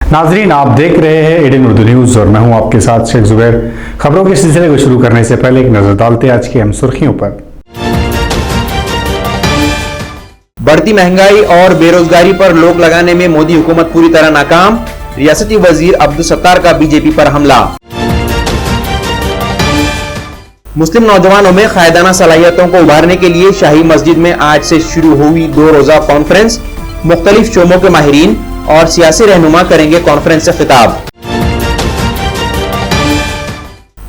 नाजरीन, आप देख रहे हैं एडीएन उर्दू न्यूज़ और मैं हूं आपके साथ शेख जुबैर। खबरों के सिलसिले को शुरू करने से पहले एक नजर डालते हैं आज की अहम सुर्खियों पर। बढ़ती महंगाई और बेरोजगारी पर रोक लगाने में मोदी हुकूमत पूरी तरह नाकाम, रियासती वजीर अब्दुल सत्तार का बीजेपी पर हमला। मुस्लिम नौजवानों में कायदाना सलाहियतों को उभारने के लिए शाही मस्जिद में आज से शुरू हुई 2 रोजा कॉन्फ्रेंस। मुख्तलिफ शोबों के माहिरीन और सियासी रहनुमा करेंगे कॉन्फ्रेंस से खिताब।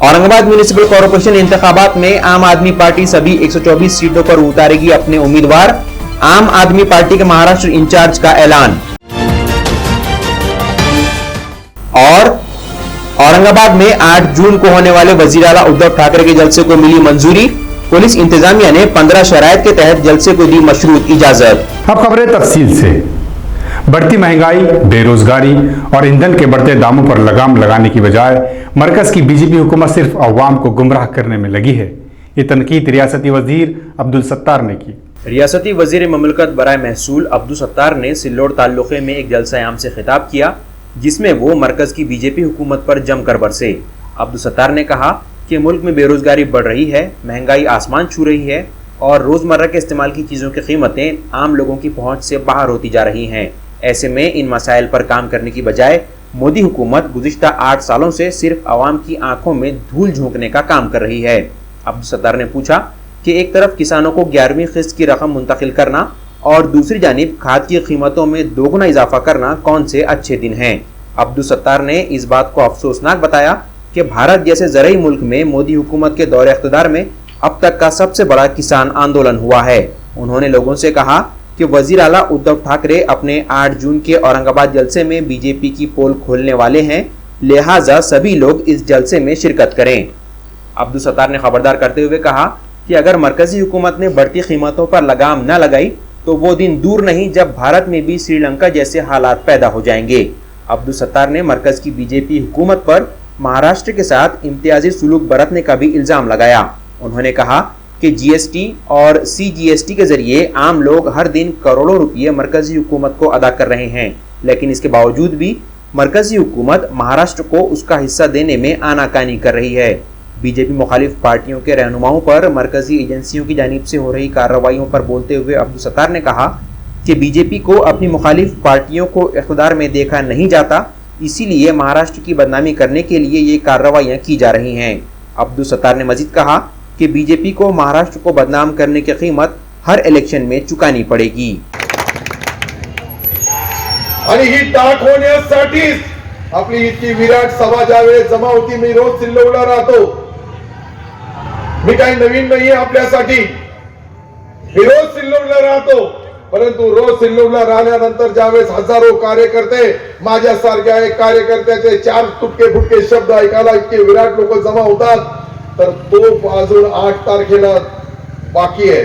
औरंगाबाद म्युनिसिपल कॉर्पोरेशन इंतखाबात में आम आदमी पार्टी सभी 124 सीटों पर उतारेगी अपने उम्मीदवार, आम आदमी पार्टी के महाराष्ट्र इंचार्ज का ऐलान। और औरंगाबाद में 8 जून को होने वाले वजीर आला उद्धव ठाकरे के जलसे को मिली मंजूरी, पुलिस इंतजामिया ने 15 शराइत के तहत जलसे को दी मशरूत इजाजत। अब खबरें तफसील से। बढ़ती महंगाई, बेरोजगारी और ईंधन के बढ़ते दामों पर लगाम लगाने की बजाय मरकज की बीजेपी हुकूमत सिर्फ अवाम को गुमराह करने में लगी है। ये तनकीद रियासती वजीर अब्दुल सत्तार ने की। रियासती वजीर ममलकत बराए महसूल अब्दुल सत्तार ने सिल्लोड ताल्लुके में एक जलसा आम से खिताब किया, जिसमें वो मरकज की बीजेपी हुकूमत पर जमकर बरसे। अब्दुल सत्तार ने कहा कि मुल्क में बेरोजगारी बढ़ रही है, महंगाई आसमान छू रही है और रोजमर्रा के इस्तेमाल की चीजों की कीमतें आम लोगों की पहुंच से बाहर होती जा रही हैं। ऐसे में इन मसाइल पर काम करने की बजाय मोदी हुकूमत गुज़िश्ता 8 सालों से सिर्फ आवाम की आंखों में धूल झोंकने का काम कर रही है। अब्दुल सत्तार ने पूछा कि एक तरफ किसानों को 11वीं किस्त की रकम मुंतकिल करना और दूसरी जानिब खाद की कीमतों में दोगुना इजाफा करना कौन से अच्छे दिन हैं। अब्दुल सत्तार ने इस बात को अफसोसनाक बताया कि भारत जैसे ज़रई मुल्क में मोदी हुकूमत के दौरे इख्तिदार में अब तक का सबसे बड़ा किसान आंदोलन हुआ है। उन्होंने लोगों से कहा कि वजीर आला उद्धव ठाकरे अपने 8 जून के औरंगाबाद जलसे में बीजेपी की पोल खोलने वाले हैं, लिहाजा सभी लोग इस जलसे में शिरकत करें। अब्दुल सत्तार ने खबरदार करते हुए कहा कि अगर मरकजी हुकूमत ने बढ़ती कीमतों पर लगाम न लगाई तो वो दिन दूर नहीं जब भारत में भी श्रीलंका जैसे हालात पैदा हो जाएंगे। अब्दुल सत्तार ने मरकज की बीजेपी हुकूमत पर महाराष्ट्र के साथ इम्तियाजी सुलूक बरतने का भी इल्जाम लगाया। उन्होंने कहा कि जीएसटी और सीजीएसटी के जरिए आम लोग हर दिन करोड़ों रुपये मरकजी हुकूमत को अदा कर रहे हैं, लेकिन इसके बावजूद भी मरकजी हुकूमत महाराष्ट्र को उसका हिस्सा देने में आनाकानी कर रही है। बीजेपी मुखालिफ पार्टियों के रहनुमाओं पर मरकजी एजेंसियों की जानिब से हो रही कार्रवाइयों पर बोलते हुए अब्दुल सत्तार ने कहा कि बीजेपी को अपनी मुखालिफ पार्टियों को इख्तिदार में देखा नहीं जाता, इसीलिए महाराष्ट्र की बदनामी करने के लिए ये कार्रवाइयाँ की जा रही हैं। अब्दुल सत्तार ने मजीद कहा कि बीजेपी को महाराष्ट्र को बदनाम करने की कीमत हर इलेक्शन में चुकानी पडेगी। आणि ही टाक होण्यासाठीच आपली इतकी विराट सभा ज्यावेळेस जमा होती, मी रोज सिल्लोडला राहतो, मी काही नवीन नाहीये आपल्यासाठी, मी रोज सिल्लोडला राहतो, परंतु रोज सिल्लोडला राहण्यानंतर ज्यावेळेस हजारो कार्यकर्ते माझ्यासारख्या एक कार्यकर्त्याचे 4 तुटके फुटके शब्द ऐकायला इतके विराट लोक जमा होतात, तर तोप अजून 8 तारखेला बाकी आहे।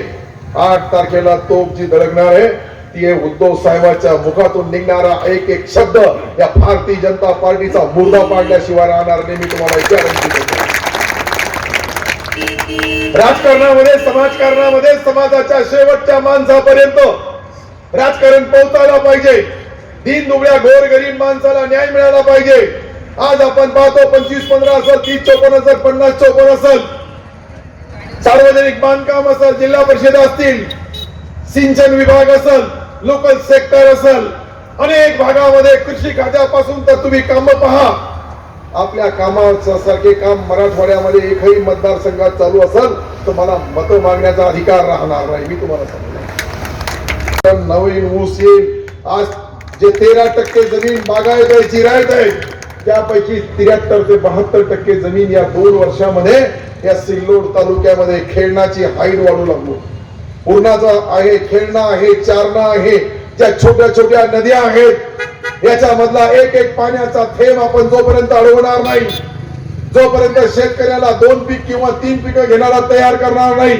8 तारखेला तोप जी धडकणार आहे ती उद्धव साहेबांच्या मुखातून निघणारा एक एक शब्द या भारतीय जनता पार्टीचा मुर्दा पाडल्याशिवाय राहणार नाही, मी तुम्हाला गॅरंटी देतो। राजकारणामध्ये, समाजकारणामध्ये समाजाच्या शेवटच्या माणसापर्यंत राजकारण पोहोचायला पाहिजे। दीन दुबळ्या गोरगरीब माणसाला न्याय मिळाला पाहिजे। आज आपण पाहतो 25-15 असेल, 30-54 असेल, 50-54 असेल, सार्वजनिक बांधकाम असेल, जिल्हा परिषद असतील, सिंचन विभाग असेल, लोकल सेक्टर असेल, अनेक भागामध्ये कृषी खात्यापासून तर तुम्ही काम पहा, आपल्या कामाचं सारखे काम मराठवाड्यामध्ये एकही मतदारसंघात चालू असेल तर मला मत मागण्याचा अधिकार राहणार नाही, मी तुम्हाला सांगतो। नवीन ऊस येईल, आज जे 13% जमीन बागायत आहे, जिरायत आहे, त्यापैकी 73 ते 72% जमीन या 2 वर्षामध्ये या सिल्लोड तालुक्यामध्ये खेळण्याची हाईट वाढू लागलो। पूर्णाचा आहे, खेळणं आहे, चारणं आहे, ज्या छोट्या छोट्या नद्या आहेत याच्यामधला एक एक पाण्याचा थेंब आपण जोपर्यंत अडवणार नाही जोपर्यंत शेतकऱ्याला 2 पीक किंवा 3 पिकं घेणारा तयार करणार नाही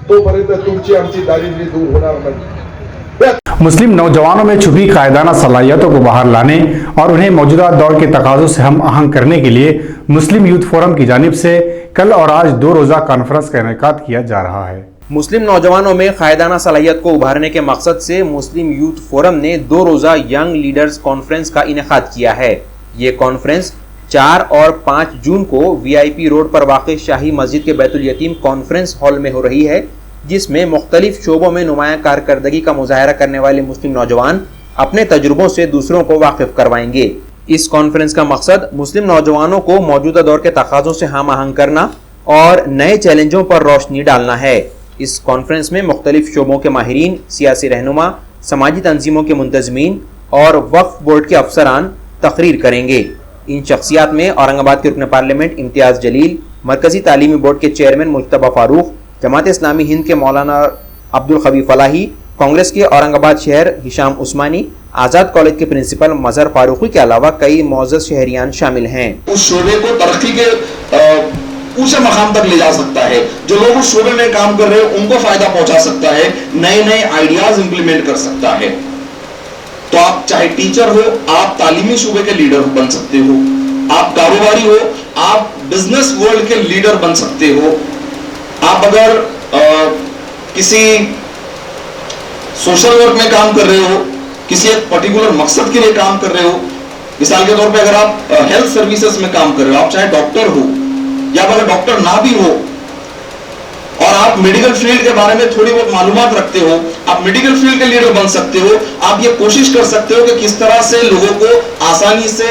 तोपर्यंत तुमची आमची दारिद्र्य दूर होणार नाही। मुस्लिम नौजवानों में छुपी कायदाना सलाहियतों को बाहर लाने और उन्हें मौजूदा दौर के तकाज़ों से हम आहंग करने के लिए मुस्लिम यूथ फोरम की जानिब से कल और आज 2 रोज़ा कॉन्फ्रेंस का इनेकाद किया जा रहा है। मुस्लिम नौजवानों में कायदाना सलाहियत को उभारने के मकसद से मुस्लिम यूथ फोरम ने 2 रोज़ा यंग लीडर्स कॉन्फ्रेंस का इनेकाद किया है। ये कॉन्फ्रेंस 4 और 5 जून को VIP रोड पर वाक़ शाही मस्जिद के बैतुल यतीम कॉन्फ्रेंस हॉल में हो रही है, जिसमें मुख्तलिफ शोबों में नुमायां कारकर्दगी का मुजाहरा करने वाले मुस्लिम नौजवान अपने तजुर्बों से दूसरों को वाकिफ करवाएंगे। इस कॉन्फ्रेंस का मकसद मुस्लिम नौजवानों को मौजूदा दौर के तकाज़ों से हम आहंग करना और नए चैलेंजों पर रोशनी डालना है। इस कॉन्फ्रेंस में मुख्तलिफ शोबों के माहिरीन, सियासी रहनुमा, समाजी तंजीमों के मुंतज़मीन और वक्फ बोर्ड के अफसरान तकरीर करेंगे। इन शख्सियात में औरंगाबाद के रुकन पार्लियामेंट इम्तियाज़ जलील, मरकजी तालीमी बोर्ड के चेयरमैन मुज्तबा फारूक, जमात इस्लामी हिंद के मौलाना अब्दुल खबीर फलाही, कांग्रेस के औरंगाबाद शहर हिशाम उस्मानी, आज़ाद कॉलेज के प्रिंसिपल मजहर फारूकी के अलावा कई मौजूद शहरियान शामिल हैं। उस शोबे को तरक्की के ऊंचे मकाम तक ले जा सकता है। जो लोग उस शोबे में काम कर रहे हैं उनको फायदा पहुंचा सकता है, नए नए आइडियाज इंप्लीमेंट कर सकता है। तो आप चाहे टीचर हो, आप तालीमी शोबे के लीडर बन सकते हो, आप कारोबारी हो, आप बिजनेस वर्ल्ड के लीडर बन सकते हो, आप अगर किसी सोशल वर्क में काम कर रहे हो, किसी एक पर्टिकुलर मकसद के लिए काम कर रहे हो, मिसाल के तौर पे अगर आप हेल्थ सर्विसेज में काम कर रहे हो, आप चाहे डॉक्टर हो या अगर डॉक्टर ना भी हो और आप मेडिकल फील्ड के बारे में थोड़ी बहुत मालूमात रखते हो, आप मेडिकल फील्ड के लीडर बन सकते हो। आप ये कोशिश कर सकते हो कि किस तरह से लोगों को आसानी से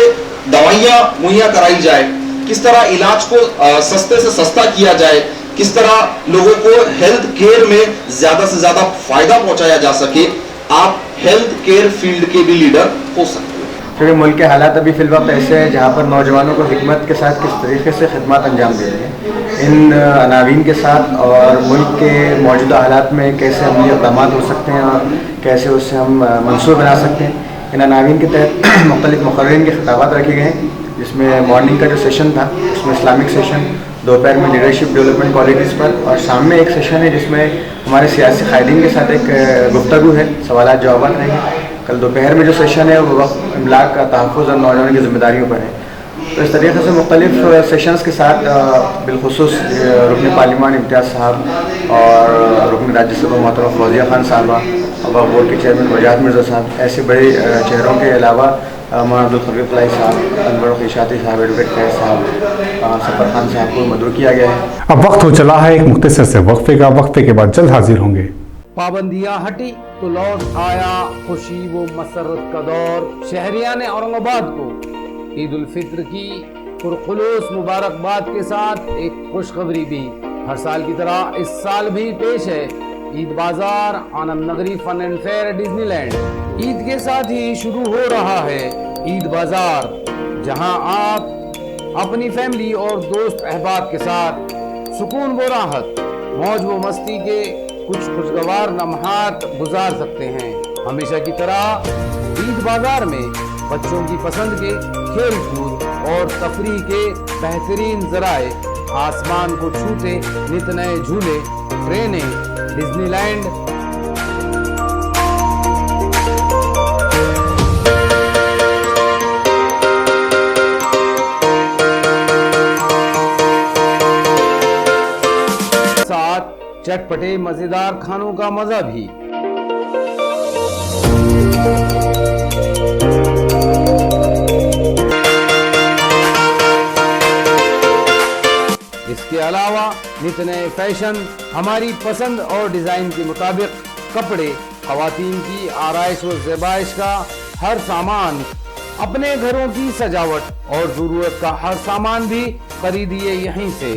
दवाइयां मुहैया कराई जाए, किस तरह इलाज को सस्ते से सस्ता किया जाए, किस तरह लोगों को हेल्थ केयर में ज्यादा से ज्यादा फायदा पहुंचाया जा सके। आप हेल्थ केयर फील्ड के भी लीडर हो सकते हो। क्योंकि मुल्क के हालात अभी फिल वक्त ऐसे हैं जहाँ पर नौजवानों को हिकमत के साथ किस तरीके से खिदमत अंजाम देनी है, इन अनावीन के साथ और मुल्क के मौजूदा हालात में कैसे हम ये इक़दाम हो सकते हैं और कैसे उससे हम मंसूबे बना सकते हैं। इन अनावीन के तहत मुख्तलिफ मुक़र्रिरीन के खिताबात रखे गए हैं, जिसमें मॉर्निंग का जो सेशन था उसमें इस्लामिक सेशन, दोपहर में लीडरशिप डेवलपमेंट क्वालिटीज़ पर और शाम में एक सेशन है जिसमें हमारे सियासी कायदीन के साथ एक गुफ्तगू है, सवालात जवाबात रहेंगे। कल दोपहर में जो सेशन है वो वक्त इमलाक का तहफ़्फ़ुज़ और नौजवानों की ज़िम्मेदारियों पर है। तो इस तरीके से मुख्तलिफ सेशंस के साथ बिलखुसूस रुकन पार्लियामान इम्तियाज़ साहब और रुकन राज्यसभा मोहतरमा फौजिया खान साहबा और वक्फ बोर्ड के चेयरमैन वजाहत मिर्ज़ा साहब, ऐसे बड़े चेहरों के अलावा मौलाना अब्दुल खबीर फलाही साहब, अनवर ख़िशाती साहब, एडवोकेट फैज़ साहब, सफ़र खान साहब को मदरू किया गया है। अब वक्त हो चला है एक मुख्तसर से वक्फे का। वक्फे के बाद जल्द हाजिर होंगे। पाबंदियां हटी तो लौट आया खुशी वो मसरत का दौर। शहरियान औरंगाबाद को ईद उल फित्र की पुरखुलूस मुबारकबाद के साथ एक खुशखबरी भी हर साल की तरह इस साल भी पेश है। ईद बाजार आनंद नगरी fun and fair Disneyland. Eid के साथ ही शुरू हो रहा है ईद बाजार, जहां आप अपनी फैमिली और दोस्त अहबाब के साथ सुकून व राहत, मौज व मस्ती के कुछ खुशगवार लम्हात गुजार सकते हैं। हमेशा की तरह ईद बाजार में बच्चों की पसंद के खेल कूद और तफरीह के बेहतरीन जराए, आसमान को छूते नित नए झूले, ट्रेनें, डिज्नीलैंड, साथ चटपटे मजेदार खानों का मजा भी। इसके अलावा नित नए फैशन, हमारी पसंद और डिजाइन के मुताबिक कपड़े, खवातीन की आराइश व ज़ेबाइश का हर सामान, अपने घरों की सजावट और जरूरत का हर सामान भी खरीदिए यहीं से।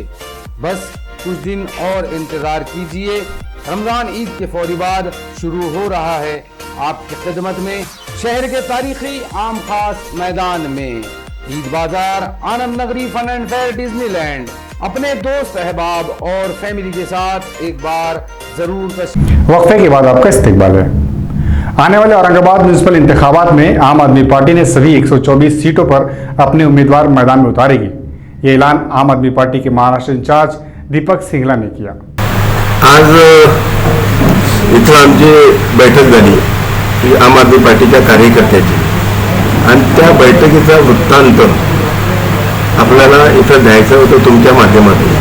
बस कुछ दिन और इंतजार कीजिए, रमजान ईद के फौरी बाद शुरू हो रहा है आपकी खिदमत में शहर के तारीखी आम खास मैदान में ईद बाजार आनंद नगरी फन एंड फेयर डिज्नीलैंड। अपने दोस्त अहबाब और फैमिली के साथ एक बार जरूर तशरीफ। वक्फे के बाद आपका इस्तकबाल है। आने वाले औरंगाबाद म्यूनिसिपल इंतखाबात में आम आदमी पार्टी ने सभी 124 सीटों पर अपने उम्मीदवार मैदान में उतारेगी। ये ऐलान आम आदमी पार्टी के महाराष्ट्र इंचार्ज दीपक सिंगला ने किया। आज इथं आमची बैठक झाली ही आम आदमी पार्टीच्या कार्यकर्त्याची आणि त्या बैठकीचा वृत्तांत आपल्याला इथं द्यायचं होतं तुमच्या माध्यमातून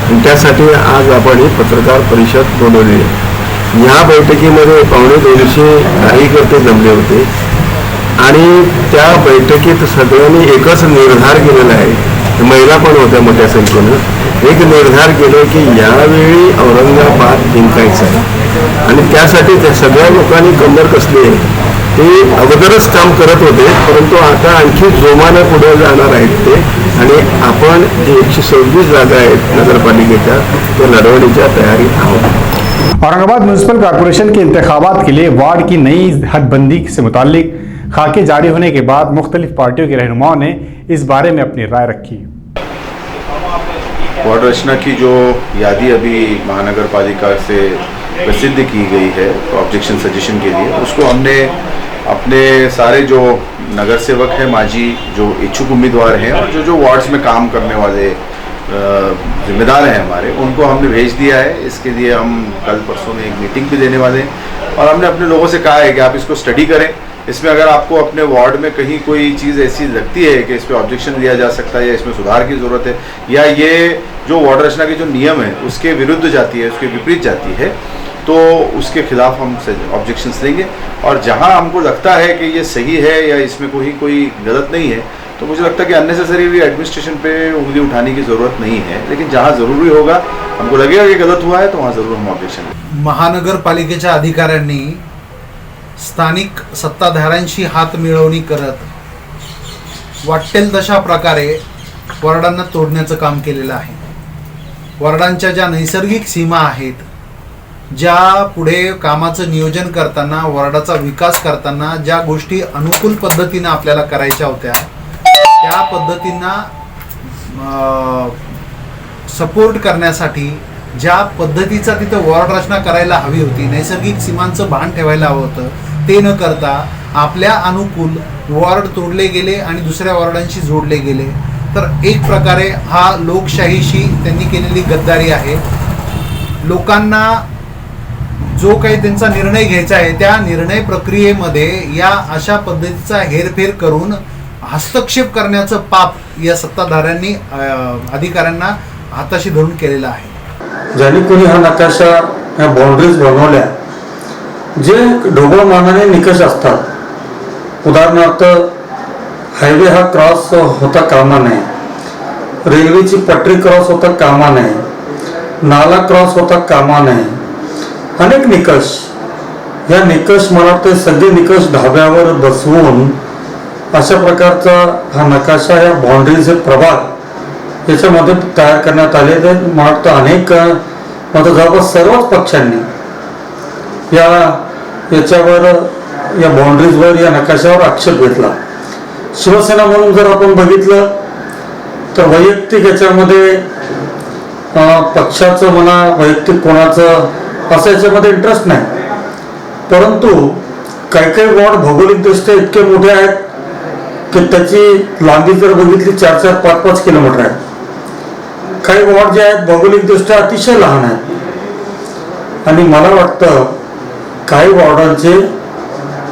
आणि त्यासाठी आज आपण ही पत्रकार परिषद बोलवली आहे। या बैठकीमध्ये 250 कार्यकर्ते जमले होते आणि त्या बैठकीत सगळ्यांनी एकच निर्धार केलेला आहे, महिला पण होत्या मोठ्या संख्येनं, एक निर्धार केले की यावेळी औरंगाबाद जिंकायचं आहे आणि त्यासाठी त्या सगळ्या लोकांनी कंबर कसली आहे। ते अगोदरच काम करत होते, परंतु आता आणखी जोमाने पुढे जाणार आहेत ते आणि आपण जे 126 जागा आहेत नगरपालिकेच्या त्या लढवण्याच्या तयारीत आहोत। औरंगाबाद म्यूनिसिपल कॉरपोरेशन के इंतखाबात के लिए वार्ड की नई हदबंदी से मुतालिक खाके जारी होने के बाद मुख्तलिफ पार्टियों के रहनुमाओं ने इस बारे में अपनी राय रखी। वार्ड रचना की जो यादी अभी महानगर पालिका से प्रसिद्ध की गई है ऑब्जेक्शन सजेशन के लिए, उसको हमने अपने सारे जो नगर सेवक हैं, माजी जो इच्छुक उम्मीदवार हैं और जो वार्ड्स में काम करने वाले जिम्मेदार हैं हमारे, उनको हमने भेज दिया है। इसके लिए हम कल परसों में एक मीटिंग भी देने वाले हैं और हमने अपने लोगों से कहा है कि आप इसको स्टडी करें। इसमें अगर आपको अपने वार्ड में कहीं कोई चीज़ ऐसी लगती है कि इस पर ऑब्जेक्शन दिया जा सकता है या इसमें सुधार की ज़रूरत है या ये जो वार्ड रचना के जो नियम है उसके विरुद्ध जाती है, उसके विपरीत जाती है, तो उसके खिलाफ हम ऑब्जेक्शंस लेंगे और जहां हमको लगता है कि ये सही है या इसमें कोई गलत नहीं है, तो मुझे लगता है कि अननेसेसरी एडमिनिस्ट्रेशन पे उंगली उठाने की ज़रूरत नहीं है। लेकिन जहां ज़रूरी होगा, हमको लगेगा कि गलत हुआ है, तो वहां ज़रूर हम ऑब्जेक्शन लेंगे। महानगरपालिकेच्या अधिकाऱ्यांनी स्थानिक सत्ताधाऱ्यांशी हातमिळवणी करत वाटेल तशा प्रकारे वॉर्डांना तोडण्याचं काम केलेलं आहे। वॉर्डांच्या ज्या नैसर्गिक सीमा आहेत, ज्या पुढे कामाचं नियोजन करताना, वॉर्डाचा विकास करताना ज्या गोष्टी अनुकूल पद्धतीनं आपल्याला करायच्या होत्या, त्या पद्धतींना सपोर्ट करण्यासाठी ज्या पद्धतीचा तिथं वॉर्ड रचना करायला हवी होती, नैसर्गिक सीमांचं भान ठेवायला हवं होतं, ते न करता आपल्या अनुकूल वॉर्ड तोडले गेले आणि दुसऱ्या वॉर्डांशी जोडले गेले। तर एक प्रकारे हा लोकशाहीशी त्यांनी केलेली गद्दारी आहे। लोकांना जो काही त्यांचा निर्णय घ्यायचा आहे त्या निर्णय प्रक्रियेमध्ये या अशा पद्धतीचा हेरफेर करून हस्तक्षेप करण्याचं पाप या सत्ताधाऱ्यांनी अधिकाऱ्यांना हाताशी धरून केलेलं आहे। ज्यांनी कोणी हा नकाशा, ह्या बाउंड्रीज बनवल्या, जे ढोबळमानाने निकष असतात, उदाहरणार्थ हायवे हा क्रॉस होता कामा नये, रेल्वेची पटरी क्रॉस होता कामा नये, नाला क्रॉस होता कामा नये, अनेक निकष, या निकष मला वाटतं सगळे निकष धाब्यावर बसवून अशा प्रकारचा हा नकाशा, या बाउंड्रीज, हे प्रभाग याच्यामध्ये तयार करण्यात आले। ते मला वाटतं अनेक, मात्र जवळपास सर्वच पक्षांनी याच्यावर, या बाउंड्रीजवर, या नकाशावर आक्षेप घेतला। शिवसेना म्हणून जर आपण बघितलं तर वैयक्तिक याच्यामध्ये पक्षाचं म्हणा, वैयक्तिक कोणाचं असं याच्यामध्ये इंटरेस्ट नाही, परंतु काही वॉर्ड भौगोलिकदृष्ट्या इतके मोठे आहेत की त्याची लांबी जर बघितली 4-4, 5-5 किलोमीटर आहे। काही वॉर्ड जे आहेत भौगोलिकदृष्ट्या अतिशय लहान आहेत आणि मला वाटतं काही वॉर्डांचे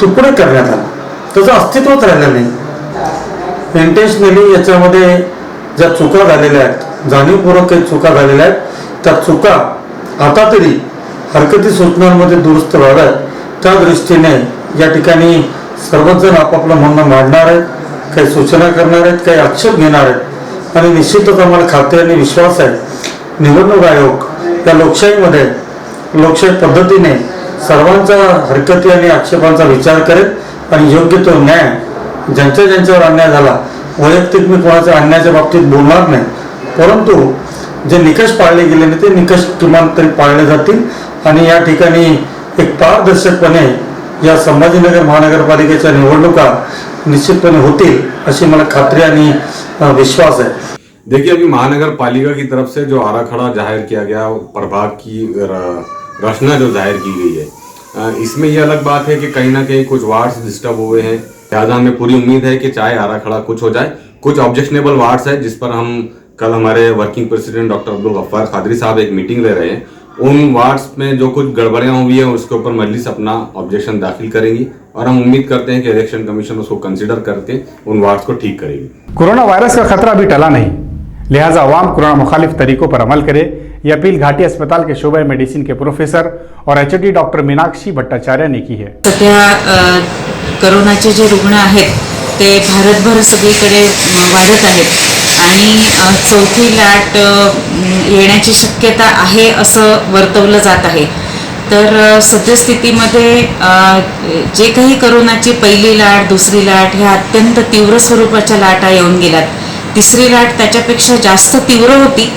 तुकडे करण्यात आले, त्याचं अस्तित्वच राहिलं नाही। इंटेन्शनली याच्यामध्ये ज्या चुका झालेल्या आहेत, जाणीवपूर्वक काही चुका झालेल्या आहेत, त्या चुका आता तरी हरकती सूचनांमध्ये दुरुस्त व्हाव्यात, त्या दृष्टीने या ठिकाणी सर्वच जण आपापलं म्हणणं मांडणार आहेत, काही सूचना करणार आहेत, काही आक्षेप घेणार आहेत आणि निश्चितच आम्हाला खात्री आणि विश्वास आहे निवडणूक आयोग या लोकशाहीमध्ये, लोकशाही पद्धतीने सर्वांच्या हरकती आणि आक्षेपांचा विचार करेल आणि योग्य तो न्याय, ज्यांच्यावर अन्याय झाला, वैयक्तिक मी कोणाच्या अन्यायाच्या बाबतीत बोलणार नाही, परंतु जे निकष पाळले गेले नाही ते निकष किमान तरी पाळले जातील आणि या ठिकाणी एक पारदर्शकपणे या संभाजीनगर महानगरपालिकेच्या निवडणुका निश्चितपणे होतील अशी मला खात्री आणि विश्वास है। देखिए, अभी महानगर पालिका की तरफ से जो आराखड़ा जाहिर किया गया, प्रभाग की रचना जो जाहिर की गई है, इसमें यह अलग बात है कि कहीं ना कहीं कुछ वार्ड्स डिस्टर्ब हुए हैं। लिहाजा हमें पूरी उम्मीद है कि चाहे आराखड़ा कुछ हो जाए, कुछ ऑब्जेक्शनेबल वार्ड्स है जिस पर हम कल हमारे working president doctor Abdul Gaffar Qadri Sahab एक मीटिंग ले रहे हैं। उन वार्ड्स में जो कुछ गड़बड़ियां हुई हैं उसके ऊपर मजलिस अपना ऑब्जेक्शन दाखिल करेगी और हम उम्मीद करते हैं कि इलेक्शन कमीशन उसको कंसिडर करके उन वार्ड्स को ठीक करेगी। कोरोना वायरस का खतरा अभी टला नहीं, लिहाजा अवाम कोरोना मुखालिफ तरीकों पर अमल करे। यह अपील घाटी अस्पताल के शोबे मेडिसिन के प्रोफेसर और एचओडी डॉक्टर मीनाक्षी भट्टाचार्य ने की है। सध्या करोनाचे जे रुग्ण आहेत ते भारतभर सगळीकडे वाढत आहेत आणि चौथी लाट येण्याची शक्यता आहे असं वर्तवलं जात आहे। तर सद्यस्थितीमध्ये जे काही करोनाची पहिली लाट, दुसरी लाट ह्या अत्यंत तीव्र स्वरूपाच्या लाटा येऊन गेल्यात। तिसरी लाट त्याच्यापेक्षा जास्त तीव्र होती,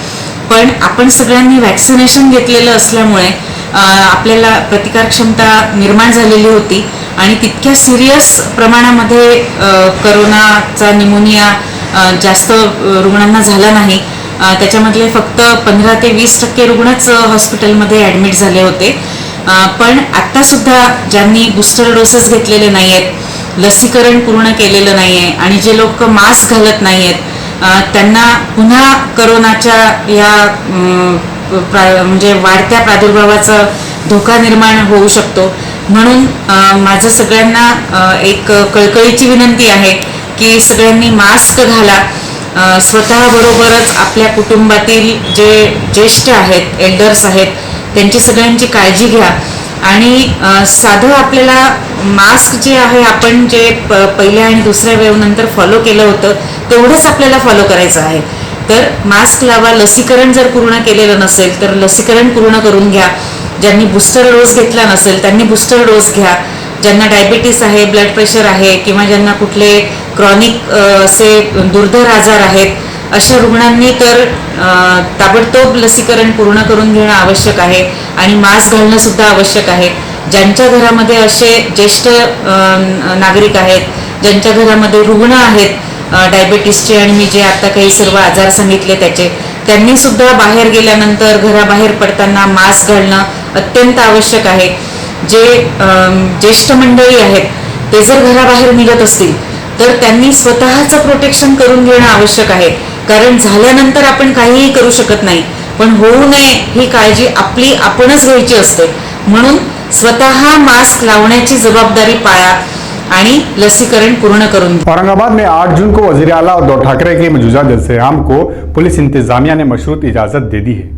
पण आपण सगळ्यांनी वॅक्सिनेशन घेतलेलं असल्यामुळे आपल्याला प्रतिकार क्षमता निर्माण झालेली होती आणि तितक्या सिरियस प्रमाणामध्ये करोनाचा निमोनिया जास्त रुग्णांना झाला नाही। त्याच्यामधले फक्त 15 ते 20% रुग्णच हॉस्पिटलमध्ये ॲडमिट झाले होते। पण आत्तासुद्धा ज्यांनी बूस्टर डोसेस घेतलेले नाही आहेत, लसीकरण पूर्ण केलेलं नाही आहे आणि जे लोक मास्क घालत नाही आहेत त्यांना पुन्हा करोनाच्या या म्हणजे वाढत्या प्रादुर्भावाचा धोका निर्माण होऊ शकतो। म्हणून माझं सगळ्यांना एक कळकळीची विनंती आहे की सगळ्यांनी मास्क घाला, स्वतःबरोबरच आपल्या कुटुंबातील जे ज्येष्ठ आहेत, एल्डर्स आहेत त्यांची सगळ्यांची काळजी घ्या आणि साधं आपल्याला मास्क जे आहे आपण जे पहिल्या आणि दुसऱ्या वेव्ह नंतर फॉलो केलं होतं तेवढंच आपल्याला फॉलो करायचं आहे। तर मास्क लावा, लसीकरण जर पूर्ण केलेलं नसेल तर लसीकरण पूर्ण करून घ्या, ज्यांनी बूस्टर डोस घेतला नसेल त्यांनी बूस्टर डोस घ्या, ज्यांना डायबिटीस आहे, ब्लड प्रेशर आहे किंवा ज्यांना कुठले क्रॉनिक असे दुर्धर आजार आहेत अशा रुग्णांनी तर ताबडतोब लसीकरण पूर्ण करून घेणं आवश्यक आहे आणि मास्क घालणं सुद्धा आवश्यक आहे। ज्यांच्या घरामध्ये असे ज्येष्ठ नागरिक आहेत, ज्यांच्या घरामध्ये रुग्ण आहेत डायबिटीसचे आणि मी जे आता काही सर्व आजार सांगितले त्याचे, त्यांनी सुद्धा बाहेर गेल्यानंतर घराबाहेर पडताना मास्क घालणं अत्यंत आवश्यक आहे। जे ज्येष्ठ मंडळी आहेत ते जर घराबाहेर निघत असतील तर त्यांनी स्वतःचं प्रोटेक्शन करून घेणं आवश्यक आहे, कारण झाल्यानंतर आपण काहीही करू शकत नाही, पण होऊ नये ही काळजी आपली आपणच घ्यायची असते। म्हणून स्वतः मास्क लावण्याची जबाबदारी पाळा आणि लसीकरण पूर्ण करून। औरंगाबाद में 8 जून को वजीर आला उद्धव ठाकरे के मौजूदा जलसे-ए-आम को पुलिस इंतजामिया ने मशरूत इजाजत दे दी है।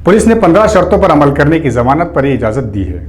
पुलिस ने 15 शर्तों पर अमल करने की जमानत पर यह इजाजत दी है।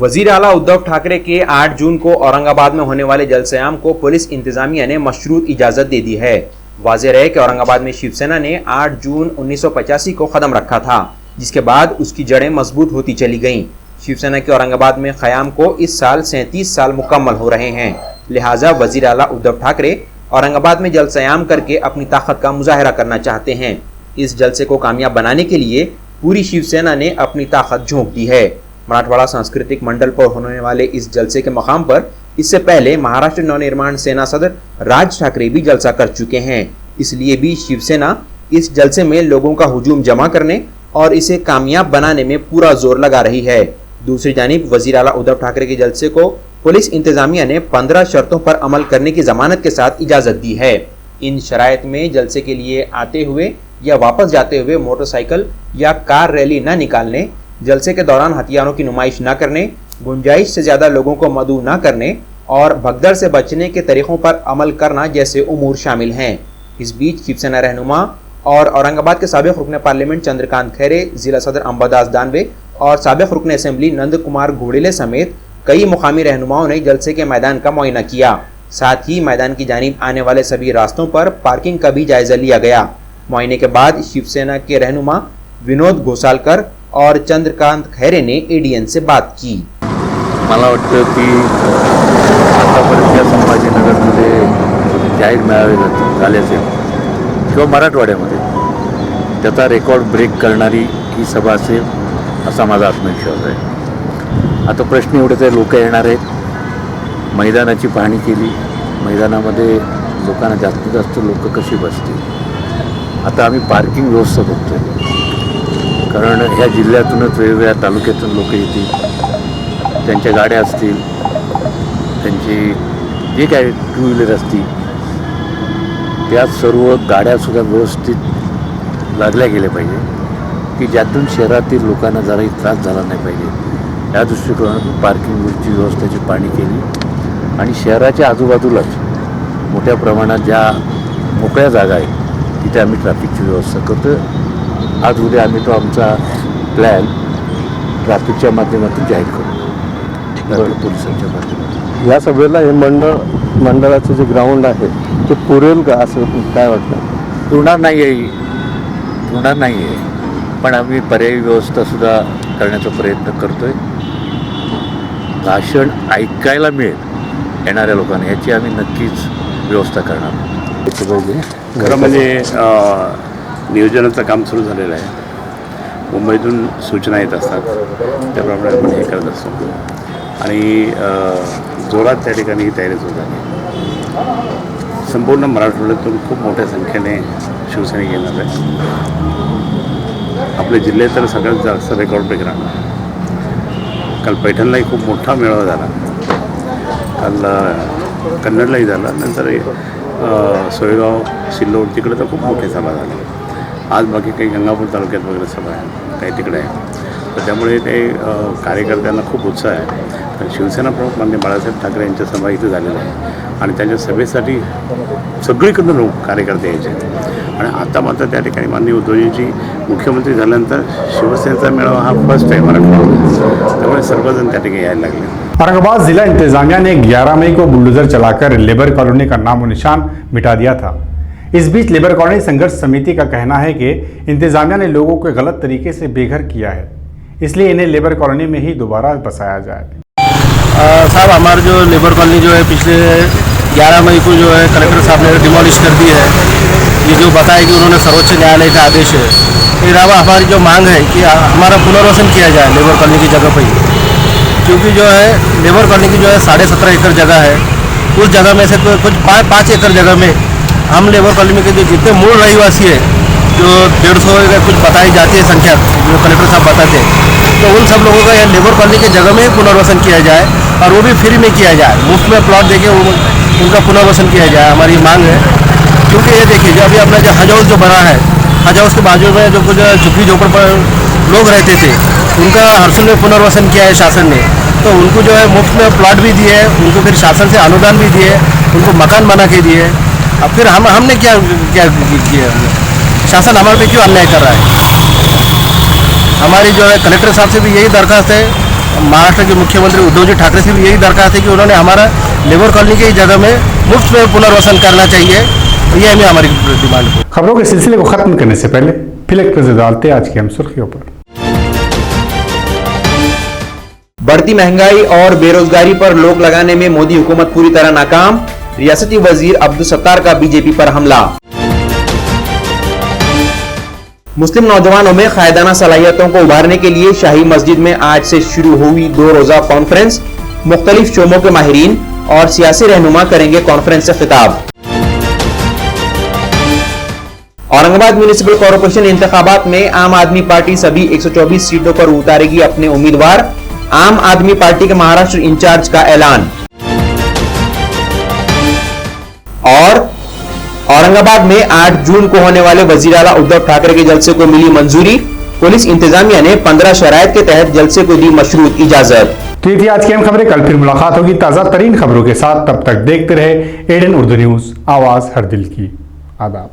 वजीर आला उद्धव ठाकरे के 8 जून को औरंगाबाद में होने वाले जलसे-ए-आम को पुलिस इंतजामिया ने मशरूत इजाजत दे दी है। वाज़ेह है कि औरंगाबाद में शिवसेना ने 8 जून 1985 को कदम रखा था, जिसके बाद उसकी जड़ें मजबूत होती चली गईं। शिवसेना के औरंगाबाद में क़याम को इस साल 37 साल मुकम्मल हो रहे हैं। लिहाजा वजीर आला उद्धव ठाकरे औरंगाबाद में जलसे-ए-आम करके अपनी ताकत का मुजाहरा करना चाहते हैं। इस जलसे को कामयाब बनाने के लिए पूरी शिवसेना ने अपनी ताकत झोंक दी है। मराठवाड़ा सांस्कृतिक मंडल पर होने वाले इस जलसे के मकाम पर इससे पहले महाराष्ट्र नवनिर्माण सेना सदर राज ठाकरे भी जलसा कर चुके हैं। इसलिए भी शिवसेना इस जलसे में लोगों का हुजूम जमा करने और इसे कामयाब बनाने में पूरा जोर लगा रही है। दूसरी जानिब वजीर आला उद्धव ठाकरे के जलसे को पुलिस इंतजामिया ने 15 शर्तों पर अमल करने की जमानत के साथ इजाजत दी है। इन शराइत में जलसे के लिए आते हुए या वापस जाते हुए मोटरसाइकिल या कार रैली न निकालने, जलसे के दौरान हथियारों की नुमाइश न करने, गुंजाइश से ज्यादा लोगों को मदऊ न करने और भगदड़ से बचने के तरीकों पर अमल करना जैसे उमूर शामिल हैं। इस बीच शिवसेना रहनुमा और औरंगाबाद के साबिक रुकन पार्लियामेंट चंद्रकांत खैरे, जिला सदर अंबादास दानवे और साबिक रुकन असेंबली नंद कुमार घोड़ेले समेत कई मुकामी रहनुमाओं ने जलसे के मैदान का मुआयना किया। साथ ही मैदान की जानिब आने वाले सभी रास्तों पर पार्किंग का भी जायजा लिया गया। मुआयने के बाद शिवसेना के रहनुमा विनोद घोसालकर और चंद्रकांत खैरे ने एडीएन से बात की। मला वाटतं की आतापर्यंत या संभाजीनगरमध्ये जाहीर मेळावे झाले असेल किंवा मराठवाड्यामध्ये त्याचा रेकॉर्ड ब्रेक करणारी ही सभा असेल असा माझा आत्मविश्वास आहे। आता प्रश्न एवढेच आहे, लोक येणार आहेत, मैदानाची पाहणी केली, मैदानामध्ये लोकांना जास्तीत जास्त लोक कशी बसतील। आता आम्ही पार्किंग व्यवस्था बघतोय, कारण ह्या जिल्ह्यातूनच वेगवेगळ्या तालुक्यातून लोक येतील, त्यांच्या गाड्या असतील, त्यांची जे काय टू व्हीलर असतील त्या सर्व गाड्यासुद्धा व्यवस्थित लागल्या गेल्या पाहिजे की ज्यातून शहरातील लोकांना जराही त्रास झाला नाही पाहिजे या दृष्टिकोनातून पार्किंगची व्यवस्थेची पाहणी केली आणि शहराच्या आजूबाजूलाच मोठ्या प्रमाणात ज्या मोकळ्या जागा आहेत तिथे आम्ही ट्रॅफिकची व्यवस्था करतो. आज उद्या आम्ही तो आमचा प्लॅन ट्रॅफिकच्या माध्यमातून जाहीर करू, पोलिसांच्या माध्यमातून. या सभेला हे मंडळाचं जे ग्राउंड आहे ते पुरेल का असं काय वाटतं? पुरणार नाही आहे पण आम्ही पर्यायी व्यवस्थासुद्धा करण्याचा प्रयत्न करतो आहे. भाषण ऐकायला मिळेल येणाऱ्या लोकांना याची आम्ही नक्कीच व्यवस्था करणार. खरं म्हणजे नियोजनाचं काम सुरू झालेलं आहे. मुंबईतून सूचना येत असतात त्याप्रमाणे आपण हे करत असतो आणि जोरात त्या ठिकाणी ही तयारी सुरू झाली. संपूर्ण मराठवाड्यातून खूप मोठ्या संख्येने शिवसैनिक येणार आहे. आपले जिल्हे तर सगळ्यात जास्त रेकॉर्ड ब्रेक राहणार. काल पैठणलाही खूप मोठा मेळावा झाला, काल कन्नडलाही झाला, नंतर सोयगाव सिल्लोड तिकडे तर खूप मोठी सभा झाली. आज बाकी काही गंगापूर तालुक्यात वगैरे सभा आहे, काही तिकडे आहे. तर त्यामुळे ते कार्यकर्त्यांना खूप उत्साह आहे. कारण शिवसेना प्रमुख माननीय बाळासाहेब ठाकरे यांच्या सभा इथे झालेल्या आहे आणि त्यांच्या सभेसाठी सगळीकडून लोक कार्यकर्ते यायचे. आणि आता मात्र त्या ठिकाणी माननीय उद्धवजींची मुख्यमंत्री झाल्यानंतर शिवसेनेचा मेळावा हा फर्स्ट आहे मराठवाड्यात, त्यामुळे सर्वजण त्या ठिकाणी यायला लागले. औरंगाबाद जिला इंतजामिया ने 11 मई को बुलडोजर चलाकर लेबर कॉलोनी का नामो निशान मिटा दिया था. इस बीच लेबर कॉलोनी संघर्ष समिति का कहना है कि इंतजामिया ने लोगों को गलत तरीके से बेघर किया है, इसलिए इन्हें लेबर कॉलोनी में ही दोबारा बसाया जाए. साहब हमारा जो लेबर कॉलोनी जो है पिछले 11 मई को जो है कलेक्टर साहब ने डिमोलिश कर दी है. ये जो बताया कि उन्होंने सर्वोच्च न्यायालय का आदेश है. इसके अलावा हमारी जो मांग है कि हमारा पुनर्वसन किया जाए लेबर कॉलोनी की जगह पर ही, क्योंकि जो है लेबर कॉलोनी की जो है 17.5 एकड़ जगह है. उस जगह में से कुछ 5 एकड़ जगह में हम लेबर कॉलोनी के जो जितने मूल रहीवासी है जो 150 का कुछ बताई जाती है संख्या जो कलेक्टर साहब बताते हैं, तो उन सब लोगों का यह लेबर कॉलोनी की जगह में पुनर्वसन किया जाए और वो भी फ्री में किया जाए, मुफ्त में प्लॉट देके उनका पुनर्वसन किया जाए. हमारी मांग है. क्योंकि ये देखिए जो अभी अपना जो हज हाउस जो बना है, हज हाउस के बाजू में जो कुछ झुग्गी झोपड़ पर लोग रहते थे उनका हरसुल में पुनर्वसन किया है शासन ने. तो उनको जो है मुफ्त में प्लॉट भी दिए, उनको फिर शासन से अनुदान भी दिए, उनको मकान बना के दिए. अब फिर हमने क्या किया? शासन हमारे पे क्यों अन्याय कर रहा है? हमारी जो है कलेक्टर साहब से भी यही दरख्वास्त है, महाराष्ट्र के मुख्यमंत्री उद्धव जी ठाकरे से भी यही दरख्वास्त है कि उन्होंने हमारा लेबर कॉलोनी की जगह में मुफ्त में पुनर्वसन करना चाहिए. ये हमें हमारी डिमांड है. खबरों के सिलसिले को खत्म करने से पहले फिर एक नजर डालते हैं आज की हम सुर्खियों पर. बढ़ती महंगाई और बेरोजगारी पर रोक लगाने में मोदी हुकूमत पूरी तरह नाकाम. रियासती वजीर अब्दुल सत्तार का बीजेपी पर हमला. मुस्लिम नौजवानों में कायदाना सलाहियतों को उभारने के लिए शाही मस्जिद में आज से शुरू हुई 2 रोजा कॉन्फ्रेंस. मुख्तलिफ शोबों के माहिरीन और सियासी रहनुमा करेंगे कॉन्फ्रेंस से खिताब. औरंगाबाद म्युनिसिपल कॉरपोरेशन इंतखाबात में आम आदमी पार्टी सभी 124 सीटों पर उतारेगी अपने उम्मीदवार. आम आदमी पार्टी के महाराष्ट्र इंचार्ज का ऐलान. और औरंगाबाद में 8 जून को होने वाले वजीर आला उद्धव ठाकरे के जलसे को मिली मंजूरी. पुलिस इंतजामिया ने 15 शराइत के तहत जलसे को दी मशरूत इजाजत. तो ये थी आज की अहम खबरें. कल फिर मुलाकात होगी ताजा तरीन खबरों के साथ. तब तक देखते रहे एडन उर्दू न्यूज, आवाज हर दिल की. आदाब.